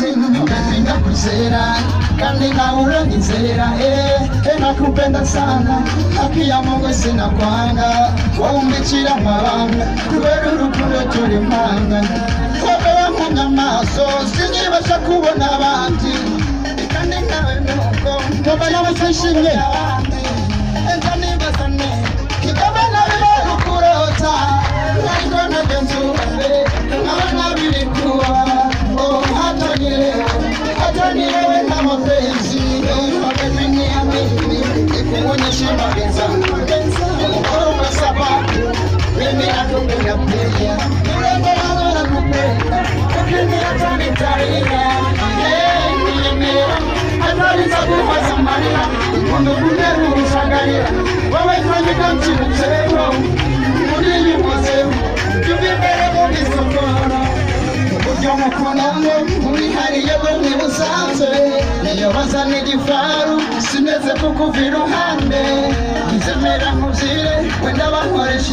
Umepinga kuzera kandi naura nizera nakupenda sana haki ya Mungu sina kwanga waumbikira mabanga kubera urukundo turi manga kubera munyamaso sinyibasha kubona abandi kandi nawe nuko nkabana bashishimye kandi basane kikabana biro kurota niko nagenzure nkabana bilikuwa Atanielewe na mapenzi Wakaminia mimi Ikuonyeshe mapenza Mkoro sababu Mimi nakupenda pia Urembo wangu nakupenda Lakini atanitaria Atanizabuwa Samaria Kumbukunderu ushangaria Wawe fanyika mchini msego Mudili mwaseu Jubibere mudi sokoro Ujomo kunango Unihari yego ni usanzwe Niyo wasa nijifaru Sineze kukuviru hande